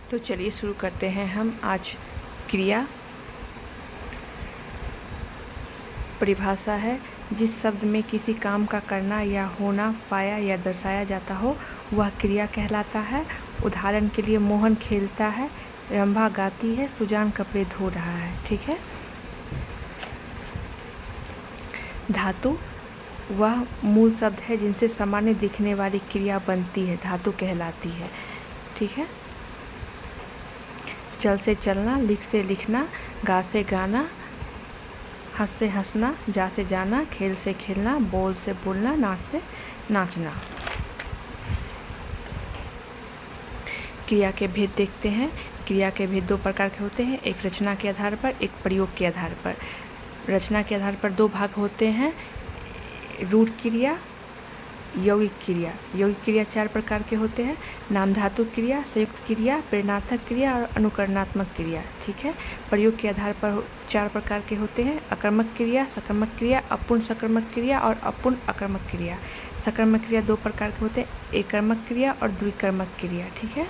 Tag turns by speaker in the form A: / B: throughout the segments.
A: तो चलिए शुरू करते हैं हम आज क्रिया। परिभाषा है, जिस शब्द में किसी काम का करना या होना पाया या दर्शाया जाता हो वह क्रिया कहलाता है। उदाहरण के लिए मोहन खेलता है, रंभा गाती है, सुजान कपड़े धो रहा है। ठीक है। धातु वह मूल शब्द है जिनसे सामान्य दिखने वाली क्रिया बनती है, धातु कहलाती है। ठीक है। चल से चलना, लिख से लिखना, गा से गाना, हंस से हंसना, जा से जाना, खेल से खेलना, बोल से बोलना, नाच से नाचना। क्रिया के भेद देखते हैं। क्रिया के भेद दो प्रकार के होते हैं, एक रचना के आधार पर, एक प्रयोग के आधार पर। रचना के आधार पर दो भाग होते हैं, रूढ़ क्रिया, यौगिक क्रिया। यौगिक क्रिया चार प्रकार के होते हैं, नाम धातु क्रिया, संयुक्त क्रिया, प्रेरणार्थक क्रिया और अनुकरणात्मक क्रिया। ठीक है। प्रयोग के आधार पर चार प्रकार के होते हैं, अकर्मक क्रिया, सकर्मक क्रिया, अपूर्ण सकर्मक क्रिया और अपूर्ण अकर्मक क्रिया। सकर्मक क्रिया दो प्रकार के होते हैं, एकर्मक क्रिया और द्विकर्मक क्रिया। ठीक है।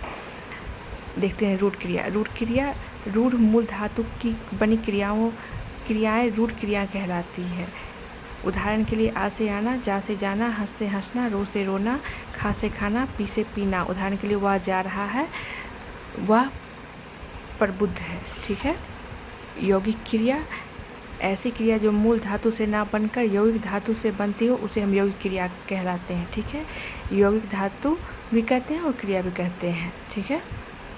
A: देखते हैं रूढ़ क्रिया। रूढ़ क्रिया, रूढ़ मूल धातु की बनी क्रियाएं रूढ़ क्रिया कहलाती है। उदाहरण के लिए आ से आना, जा से जाना, हंस से हंसना, रो से रोना, खा से खाना, पी से पीना। उदाहरण के लिए वह जा रहा है, वह प्रबुद्ध है। ठीक है। यौगिक क्रिया, ऐसी क्रिया जो मूल धातु से ना बनकर यौगिक धातु से बनती हो उसे हम यौगिक क्रिया कहलाते हैं। ठीक है। यौगिक धातु भी कहते हैं और क्रिया भी कहते हैं। ठीक है।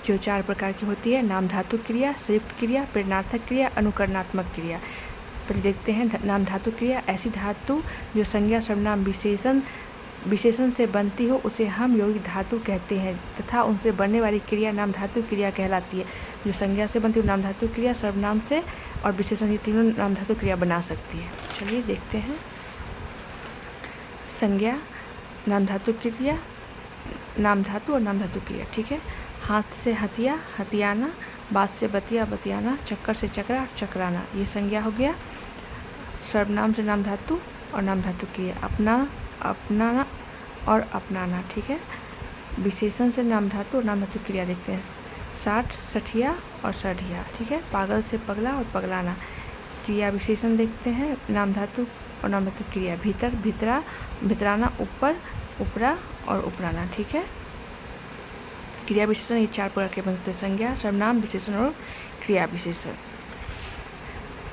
A: जो चार प्रकार की होती है, नाम धातु क्रिया, संयुक्त क्रिया, प्रेरणार्थक क्रिया, अनुकरणात्मक क्रिया। पहले देखते हैं नाम धातु क्रिया। ऐसी धातु जो संज्ञा सर्वनाम विशेषण से बनती हो उसे हम यौगिक धातु कहते हैं तथा उनसे बनने वाली क्रिया नाम धातु क्रिया कहलाती है। जो संज्ञा से बनती है नाम धातु क्रिया, सर्वनाम से और विशेषण, ये तीनों नाम धातु क्रिया बना सकती है। चलिए देखते हैं। संज्ञा, नाम धातु क्रिया, नाम धातु और नाम धातु क्रिया। ठीक है। हाथ से हथिया, हथियाना, बात से बतिया, बतियाना, चक्कर से चकरा, चकराना, ये संज्ञा हो गया। सर्वनाम से नाम धातु और नाम धातु क्रिया, अपना, अपनाना और अपनाना। ठीक है। विशेषण से नाम धातु और नाम धातु क्रिया देखते हैं, साठ, सठिया और सढ़िया। ठीक है। पागल से पगला और पगलाना। क्रिया विशेषण देखते हैं, नाम धातु और नाम धातु क्रिया, भीतर, भीतरा, भितराना, ऊपर, ऊपरा और ऊपराना। ठीक है। क्रिया विशेषण ये चार प्रकार के बनते हैं, संज्ञा, सर्वनाम, विशेषण और क्रिया विशेषण।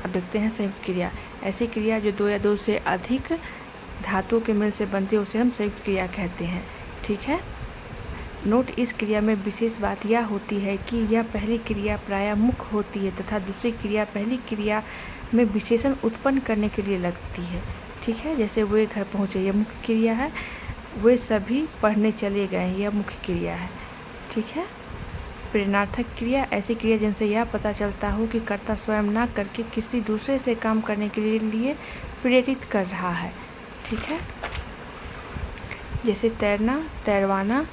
A: अब देखते हैं संयुक्त क्रिया। ऐसी क्रिया जो दो या दो से अधिक धातुओं के मेल से बनती है उसे हम संयुक्त क्रिया कहते हैं। ठीक है। नोट, इस क्रिया में विशेष बात यह होती है कि यह पहली क्रिया प्रायः मुख्य होती है तथा दूसरी क्रिया पहली क्रिया में विशेषण उत्पन्न करने के लिए लगती है। ठीक है। जैसे वे घर पहुँचे, यह मुख्य क्रिया है। वे सभी पढ़ने चले गए, यह मुख्य क्रिया है। ठीक है। प्रेरणार्थक क्रिया, ऐसी क्रिया जिनसे यह पता चलता हो कि कर्ता स्वयं ना करके किसी दूसरे से काम करने के लिए प्रेरित कर रहा है। ठीक है। जैसे तैरना, तैरवाना,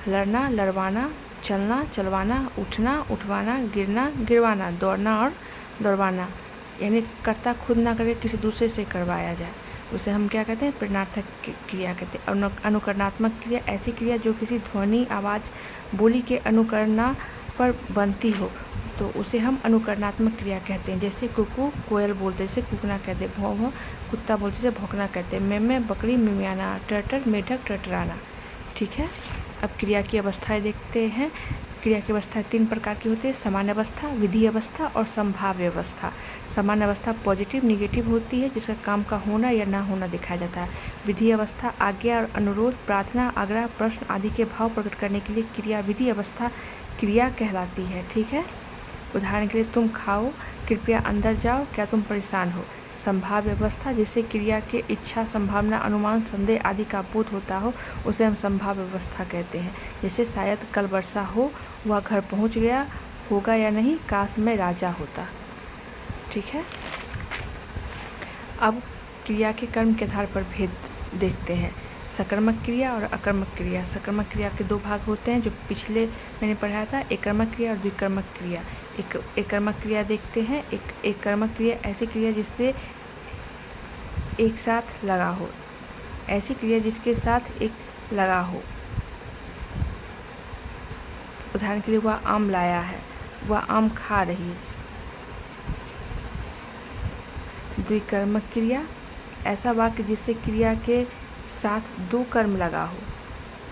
A: लड़ना, लड़वाना, चलना, चलवाना, उठना, उठवाना, गिरना, गिरवाना, दौड़ना और दौड़वाना। यानी कर्ता खुद ना करके किसी दूसरे से करवाया जाए, उसे हम क्या कहते हैं, प्रेरणार्थक क्रिया कहते हैं। अनुकरणात्मक क्रिया, ऐसी क्रिया जो किसी ध्वनि, आवाज़, बोली के अनुकरणा पर बनती हो तो उसे हम अनुकरणात्मक क्रिया कहते हैं। जैसे कुकू, कोयल बोलते से कुकना कहते हैं, भौं भौं, कुत्ता बोलते से भौंकना कहते हैं, मैं बकरी, मिमियाना, टटर, मेढक, टटराना। ठीक है। अब क्रिया की अवस्थाएं देखते हैं। क्रिया की अवस्था तीन प्रकार की होती है, सामान्य अवस्था, विधि अवस्था और संभाव्य अवस्था। सामान्य अवस्था पॉजिटिव, निगेटिव होती है जिसका काम का होना या ना होना दिखाया जाता है। विधि अवस्था आज्ञा और अनुरोध, प्रार्थना, आग्रह, प्रश्न आदि के भाव प्रकट करने के लिए क्रिया विधि अवस्था क्रिया कहलाती है। ठीक है। उदाहरण के लिए, तुम खाओ, कृपया अंदर जाओ, क्या तुम परेशान हो। संभाव्य अवस्था, जिससे क्रिया के इच्छा, संभावना, अनुमान, संदेह आदि का बोध होता हो उसे हम संभाव्य अवस्था कहते हैं। जैसे शायद कल वर्षा हो, वह घर पहुंच गया, होगा या नहीं, काश मैं राजा होता। ठीक है। अब क्रिया के कर्म के आधार पर भेद देखते हैं, सकर्मक क्रिया और अकर्मक क्रिया। सकर्मक क्रिया के दो भाग होते हैं जो पिछले मैंने पढ़ाया था, एकर्मक क्रिया और द्विकर्मक क्रिया। एक कर्मक क्रिया देखते हैं। एक कर्मक क्रिया ऐसी क्रिया जिससे एक साथ लगा हो, ऐसी क्रिया जिसके साथ एक लगा हो। उदाहरण के लिए वह आम लाया है, वह आम खा रही है। द्विकर्मक क्रिया, ऐसा वाक्य जिससे क्रिया के साथ दो कर्म लगा हो,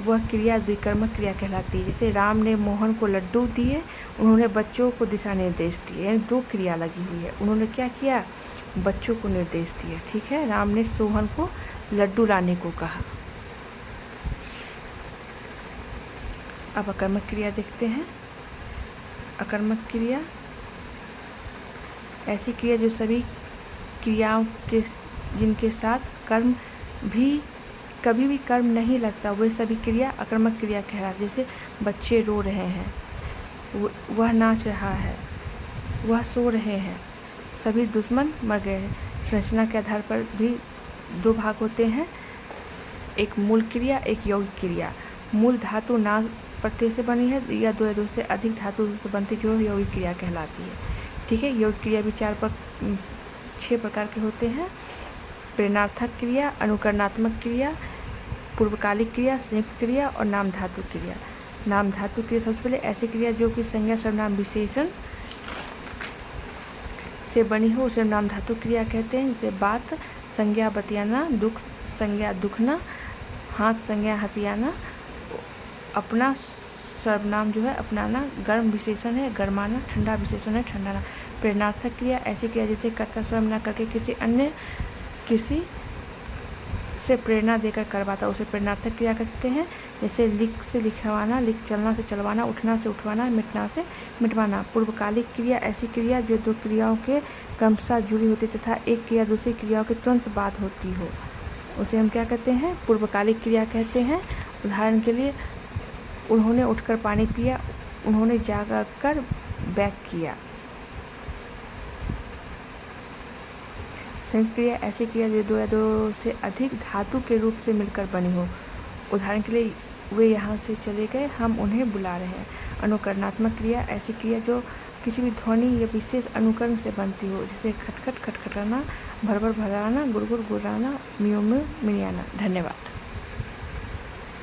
A: वह क्रिया द्विकर्मक क्रिया कहलाती है। जैसे राम ने मोहन को लड्डू दिए, उन्होंने बच्चों को दिशा निर्देश दिए, यानी दो क्रिया लगी हुई है। उन्होंने क्या किया, बच्चों को निर्देश दिया। ठीक है, राम ने सोहन को लड्डू लाने को कहा। अब अकर्मक क्रिया देखते हैं। अकर्मक क्रिया ऐसी क्रिया जो सभी क्रियाओं के जिनके साथ कर्म भी कभी भी कर्म नहीं लगता, वे सभी क्रिया अकर्मक क्रिया कहलाती है। जैसे बच्चे रो रहे हैं, वह नाच रहा है, वह सो रहे हैं, सभी दुश्मन मर गए हैं। संरचना के आधार पर भी दो भाग होते हैं, एक मूल क्रिया, एक यौगिक क्रिया। मूल धातु ना प्रत्यय से बनी है या दो से अधिक धातु से बनती जो यौगिक क्रिया कहलाती है। ठीक है, यौगिक क्रिया भी 6 प्रकार के होते हैं। प्रेरणार्थक क्रिया, अनुकरणात्मक क्रिया, पूर्वकालिक क्रिया, संयुक्त क्रिया और नाम धातु क्रिया। नाम धातु क्रिया सबसे पहले ऐसी क्रिया जो कि संज्ञा सर्वनाम विशेषण से बनी हो उसे नाम धातु क्रिया कहते हैं। जैसे बात संज्ञा बतियाना, दुख संज्ञा दुखना, हाथ संज्ञा हथियाना, अपना सर्वनाम जो है अपनाना, गर्म विशेषण है गरमाना, ठंडा विशेषण है ठंडाना। प्रेरणार्थक क्रिया ऐसी क्रिया जिसे कर्ता स्वयं न करके किसी से प्रेरणा देकर करवाता, उसे प्रेरणार्थक क्रिया कहते हैं। जैसे लिख से लिखवाना, चलना से चलवाना, उठना से उठवाना, मिटना से मिटवाना। पूर्वकालिक क्रिया ऐसी क्रिया जो दो क्रियाओं के क्रमशः जुड़ी होती तथा एक क्रिया दूसरी क्रियाओं के तुरंत बाद होती हो, उसे हम क्या कहते हैं, पूर्वकालिक क्रिया कहते हैं। उदाहरण के लिए उन्होंने उठकर पानी पिया, उन्होंने जाकर बैग किया। संयुक्त क्रिया ऐसी क्रिया जो दो या दो से अधिक धातु के रूप से मिलकर बनी हो। उदाहरण के लिए वे यहाँ से चले गए, हम उन्हें बुला रहे हैं। अनुकरणात्मक क्रिया ऐसी क्रिया जो किसी भी ध्वनि या विशेष अनुकरण से बनती हो, जैसे खटखट खटखटाना, भरभर भराना, गुड़गुड़ गुर्राना, म्यू म्यू मियाना। धन्यवाद।